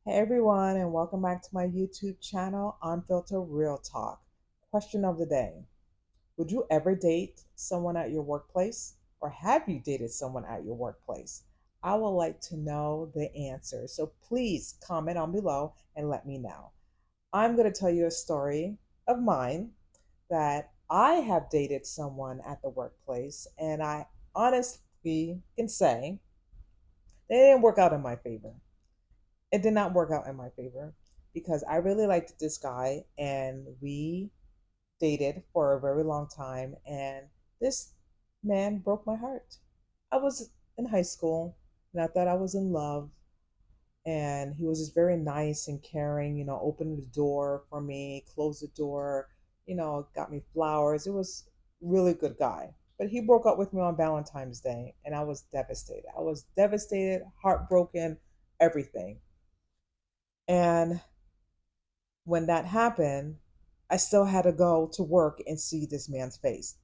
Hey everyone, and welcome back to my YouTube channel, Unfiltered Real Talk. Question of the day: would you ever date someone at your workplace, or have you dated someone at your workplace? I would like to know the answer, so please comment on below and let me know. I'm going to tell you a story of mine that I have dated someone at the workplace, and I honestly can say they didn't work out in my favor. It did not work out in my favor because I really liked this guy and we dated for a very long time, and this man broke my heart. I was in high school and I thought I was in love, and he was just very nice and caring, opened the door for me, closed the door, got me flowers. It was really good guy. But he broke up with me on Valentine's Day and I was devastated. I was devastated, heartbroken, everything. And when that happened, I still had to go to work and see this man's face,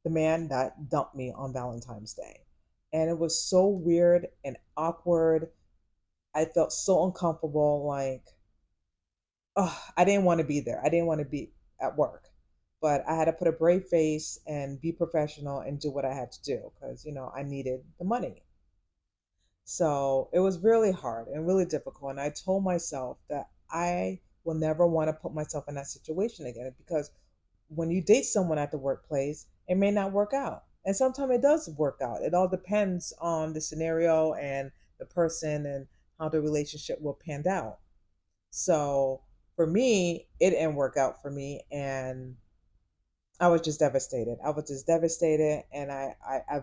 the man that dumped me on Valentine's Day. And it was so weird and awkward. I felt so uncomfortable. Like, oh, I didn't want to be there. I didn't want to be at work. But I had to put a brave face and be professional and do what I had to do because, I needed the money. So it was really hard and really difficult. And I told myself that I will never want to put myself in that situation again because when you date someone at the workplace, it may not work out. And sometimes it does work out. It all depends on the scenario and the person and how the relationship will pan out. So for me, it didn't work out for me. And I was just devastated. I was just devastated, and I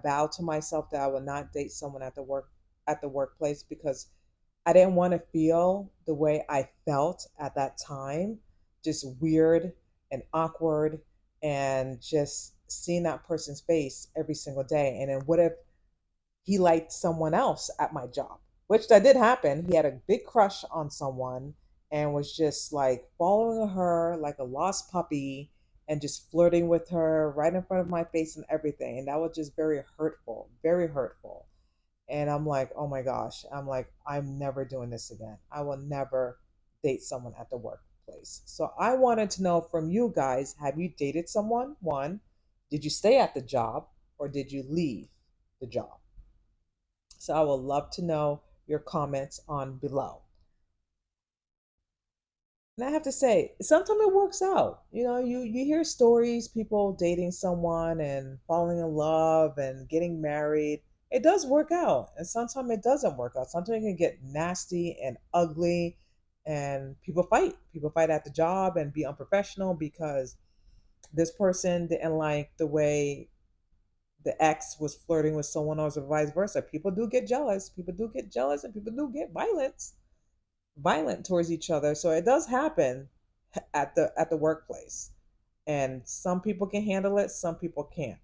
vowed to myself that I would not date someone at the workplace because I didn't want to feel the way I felt at that time, just weird and awkward, and just seeing that person's face every single day. And then what if he liked someone else at my job, which that did happen. He had a big crush on someone and was just like following her like a lost puppy and just flirting with her right in front of my face and everything. And that was just very hurtful, very hurtful. And I'm like, oh my gosh, I'm like, I'm never doing this again. I will never date someone at the workplace. So I wanted to know from you guys, have you dated someone? One, did you stay at the job or did you leave the job? So I would love to know your comments on below. And I have to say, sometimes it works out. You hear stories, people dating someone and falling in love and getting married. It does work out. And sometimes it doesn't work out. Sometimes it can get nasty and ugly and people fight. People fight at the job and be unprofessional because this person didn't like the way the ex was flirting with someone else or vice versa. People do get jealous. People do get jealous and people do get violent towards each other. So it does happen at the workplace. And some people can handle it, some people can't.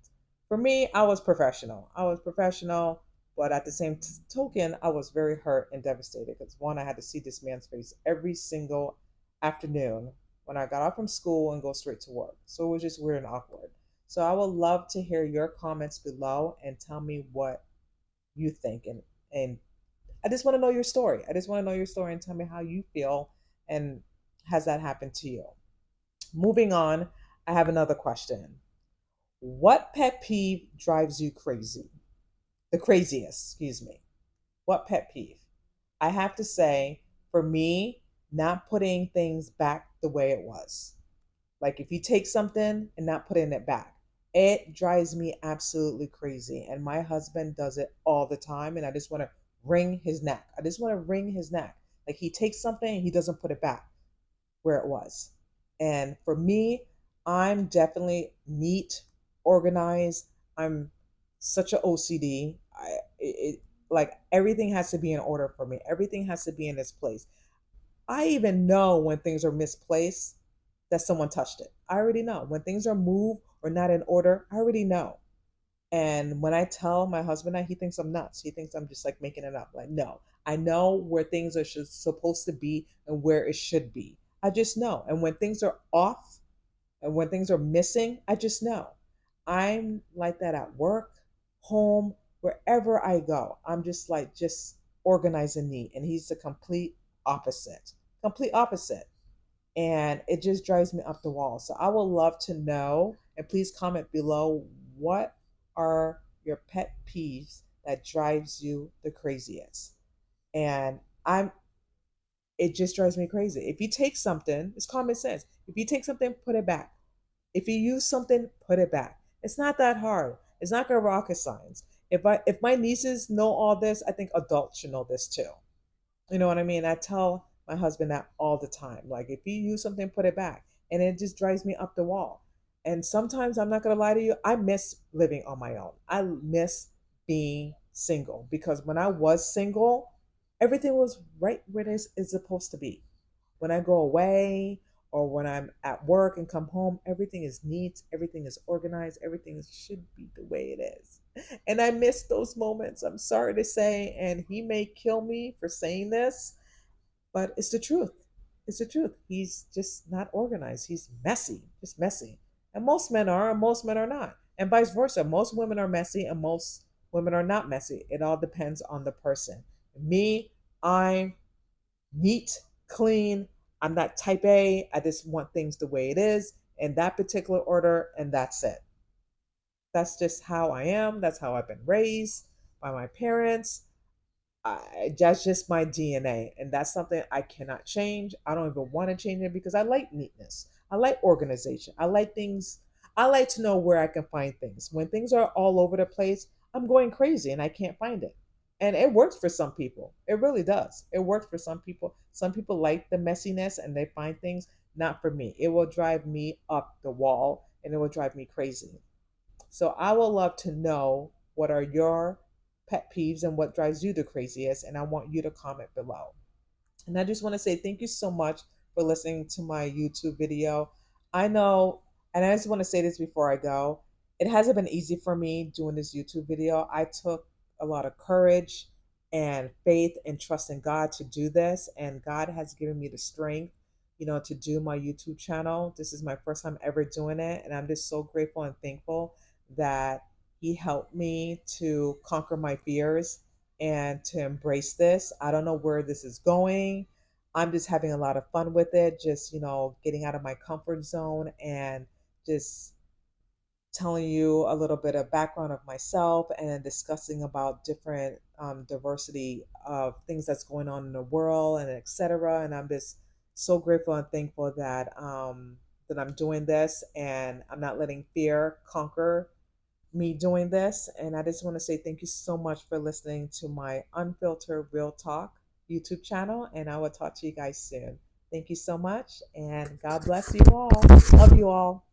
For me, I was professional. I was professional, but at the same token, I was very hurt and devastated because one, I had to see this man's face every single afternoon when I got off from school and go straight to work. So it was just weird and awkward. So I would love to hear your comments below and tell me what you think, and I just want to know your story. I just want to know your story and tell me how you feel, and has that happened to you? Moving on, I have another question. What pet peeve drives you crazy? The craziest, excuse me. What pet peeve? I have to say, for me, not putting things back the way it was. Like if you take something and not putting it back, it drives me absolutely crazy. And my husband does it all the time. And I just want to wring his neck. I just want to wring his neck. Like he takes something and he doesn't put it back where it was. And for me, I'm definitely neat, organized. I'm such an OCD. Like everything has to be in order for me. Everything has to be in its place. I even know when things are misplaced that someone touched it. I already know. When things are moved or not in order, I already know. And when I tell my husband that, he thinks I'm nuts. He thinks I'm just like making it up. Like, no, I know where things are supposed to be and where it should be. I just know. And when things are off and when things are missing, I just know. I'm like that at work, home, wherever I go. I'm just like, just organized and neat. And he's the complete opposite, complete opposite. And it just drives me up the wall. So I would love to know, and please comment below, what are your pet peeves that drives you the craziest? And I'm it just drives me crazy. If you take something, it's common sense. If you take something, put it back. If you use something, put it back. It's not that hard. It's not gonna rocket science. If my nieces know all this, I think adults should know this too. You know what I mean? I tell my husband that all the time. Like, if you use something, put it back. And it just drives me up the wall. And sometimes, I'm not going to lie to you, I miss living on my own. I miss being single because when I was single, everything was right where it's supposed to be. When I go away or when I'm at work and come home, everything is neat, everything is organized, everything should be the way it is. And I miss those moments. I'm sorry to say, and he may kill me for saying this, but it's the truth. It's the truth. He's just not organized. He's messy, just messy. And most men are, and most men are not. And vice versa. Most women are messy, and most women are not messy. It all depends on the person. Me, I'm neat, clean. I'm not type A. I just want things the way it is in that particular order, and that's it. That's just how I am. That's how I've been raised by my parents. That's just my DNA, and that's something I cannot change. I don't even want to change it because I like neatness. I like organization. I like things. I like to know where I can find things. When things are all over the place, I'm going crazy and I can't find it. And it works for some people. It really does. It works for some people. Some people like the messiness and they find things. Not for me. It will drive me up the wall and it will drive me crazy. So I would love to know, what are your pet peeves and what drives you the craziest? And I want you to comment below. And I just want to say thank you so much for listening to my YouTube video. I know, and I just want to say this before I go, it hasn't been easy for me doing this YouTube video. I took a lot of courage and faith and trust in God to do this. And God has given me the strength, to do my YouTube channel. This is my first time ever doing it. And I'm just so grateful and thankful that He helped me to conquer my fears and to embrace this. I don't know where this is going. I'm just having a lot of fun with it, just, getting out of my comfort zone and just telling you a little bit of background of myself and discussing about different diversity of things that's going on in the world and etc. And I'm just so grateful and thankful that I'm doing this and I'm not letting fear conquer me doing this. And I just want to say thank you so much for listening to my Unfiltered Real Talk YouTube channel. And I will talk to you guys soon. Thank you so much. And God bless you all. Love you all.